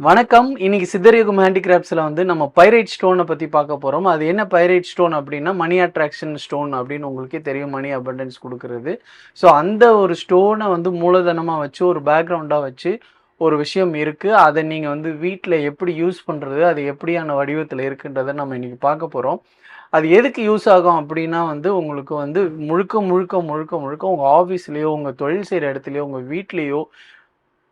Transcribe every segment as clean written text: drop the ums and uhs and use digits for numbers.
வணக்கம். இன்னைக்கு சித்தர்யுகம் ஹேண்டிகிராஃப்ட்ஸ்ல வந்து நம்ம பைரைட் ஸ்டோனை பத்தி பார்க்க போறோம். அது என்ன பைரைட் ஸ்டோன் அப்படின்னா, மணி அட்ராக்ஷன் ஸ்டோன் அப்படின்னு உங்களுக்கே தெரியும். மணி அபண்டன்ஸ் குடுக்குறது. ஸோ அந்த ஒரு ஸ்டோனை வந்து மூலதனமா வச்சு, ஒரு பேக்கிரவுண்டா வச்சு ஒரு விஷயம் இருக்கு. அத நீங்க வந்து வீட்ல எப்படி யூஸ் பண்றது? அது எப்படியான வடிவத்தில இருக்குன்றத நம்ம இன்னைக்கு பார்க்க போறோம். அது எதுக்கு யூஸ் ஆகும் அப்படின்னா வந்து, உங்களுக்கு வந்து முழுக்க, முழுக்க, முழுக்க, முழுக்க உங்க ஆஃபீஸ்லயோ, உங்க தொழில் செய்ற இடத்துலயோ, உங்க வீட்லயோ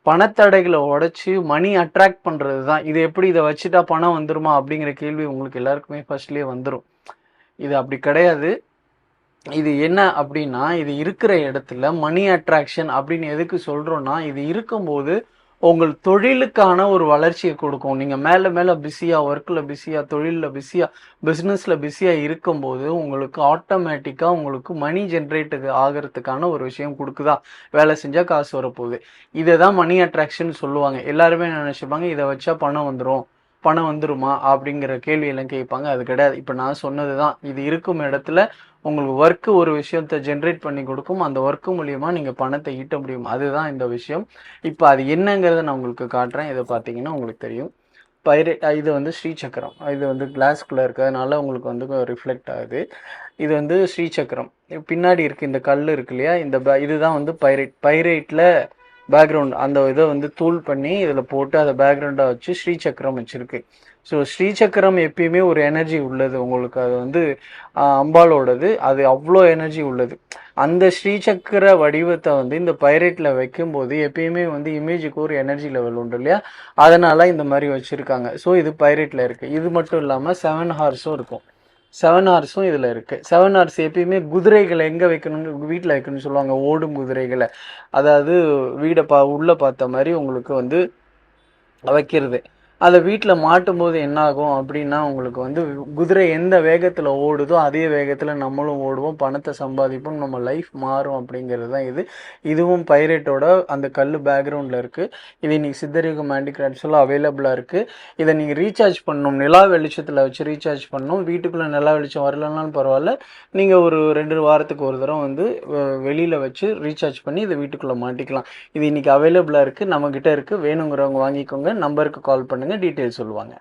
பணத்தடைகள உடைச்சு மணி அட்ராக்ட் பண்றது தான். இது எப்படி இத வச்சுட்டா பணம் வந்துருமா? அப்படிங்கிற கேள்வி உங்களுக்கு எல்லாருக்குமே ஃபர்ஸ்ட்லயே வந்துரும். இது அப்படி கிடையாது. இது என்ன அப்படின்னா, இது இருக்கிற இடத்துல மணி அட்ராக்ஷன் அப்படின்னு எதுக்கு சொல்றோம்னா, இது இருக்கும்போது உங்கள் தொழிலுக்கான ஒரு வளர்ச்சிய குடுக்கும். நீங்க மேல மேல பிஸியா, ஒர்க்ல பிஸியா, தொழில்ல பிஸியா, பிசினஸ்ல பிஸியா இருக்கும்போது, உங்களுக்கு ஆட்டோமேட்டிக்கா உங்களுக்கு மணி ஜெனரேட் ஆகறதுக்கான ஒரு விஷயம் குடுக்குதா? வேலை செஞ்சா காசு வரப்போகுது. இத தான் மணி அட்ராக்ஷன் சொல்லுவாங்க. எல்லாருமே என்ன நெனச்சுப்பாங்க, இத வச்சா பணம் வந்துரும். பணம் வந்துருமா? அப்படிங்கிற கேள்வியெல்லாம் கேட்பாங்க. அது கிடையாது. இப்ப நான் சொன்னது தான். இது இருக்கும் இடத்துல உங்களுக்கு ஒர்க் ஒரு விஷயத்த ஜெனரேட் பண்ணி குடுக்கும். அந்த ஒர்க் மூலியமா நீங்க பணத்த ஈட்ட முடியும். அதுதான் இந்த விஷயம். இப்ப அது என்னங்கிறத நான் உங்களுக்கு காட்டுறேன். இத பார்த்தீங்கன்னா உங்களுக்கு தெரியும். இது வந்து ஸ்ரீசக்கரம். இது வந்து கிளாஸ்க்குள்ள இருக்கிறதுனால உங்களுக்கு வந்து ரிஃப்ளெக்ட் ஆகுது. இது வந்து ஸ்ரீசக்கரம். பின்னாடி இருக்கு இந்த கல்லு இருக்கு இல்லையா? இதுதான் வந்து பைரைட். பைரைட்ல பேக்ரவுண்ட் அந்த இத வந்து தூள் பண்ணி இதில போட்டு அத பேக்ரவுண்டா வச்சு ஸ்ரீசக்கரம் வச்சிருக்கு. ஸோ ஸ்ரீசக்கரம் எப்பயுமே ஒரு எனர்ஜி உள்ளது. உங்களுக்கு அது வந்து அம்பாளோடது. அது அவ்ளோ எனர்ஜி உள்ளது. அந்த ஸ்ரீசக்கர வடிவத்த வந்து இந்த பைரைட்ல வைக்கும்போது எப்பயுமே வந்து இமேஜுக்கு ஒரு எனர்ஜி லெவல் உண்டு இல்லையா? அதனால இந்த மாரி வச்சிருக்காங்க. ஸோ இது பைரைட்ல இருக்கு. இது மட்டும் இல்லாம 7 ஹார்ஸும் இருக்கும். 7 ஹார்ஸும் இதில இருக்கு. 7 ஹார்ஸ் எப்பயுமே குதிரைகள எங்க வைக்கணும்னு வீட்ல வைக்கணும்னு சொல்லுவாங்க. ஓடும் குதிரைகள. அதாவது வீட உள்ள பார்த்த மாரி உங்களுக்கு வந்து வைக்கிறது. அத வீட்ல மாட்டும்போது என்ன ஆகும் அப்டின்னா, உங்களுக்கு வந்து குதிரை எந்த வேகத்துல ஓடுதோ, அதே வேகத்துல நம்மளும் ஓடுவோம். பணத்த சம்பாதிப்போம். நம்ம லைஃப் மாறும் அப்டிங்கிறது தான் இது. இதுவும் பைரேட்டோட அந்த கல்லு பேக்கிரவுண்ட்ல இருக்கு. இது இன்னைக்கு சித்தரிகம் ஹேண்டிகிராஃப்ட்ஸ்ல அவைலபிளா இருக்கு. இத நீங்க ரீசார்ஜ் பண்ணணும். நிலா வெளிச்சத்துல வச்சு ரீசார்ஜ் பண்ணணும். வீட்டுக்குள்ள நிலா வெளிச்சம் வரலனாலும் பரவால்ல. நீங்க ஒரு 2 வாரத்துக்கு ஒரு தடவ வந்து வெளியில வச்சு ரீசார்ஜ் பண்ணி இத வீட்டுக்குள்ள மாட்டிக்கலாம். இது இன்னைக்கு அவைலபிளா இருக்கு. நம்மகிட்ட இருக்கு. வேணுங்கிறவங்க வாங்கிக்கோங்க. நம்பருக்கு கால் பண்ணுங்க. டீட்டெயில் சொல்லுவாங்க.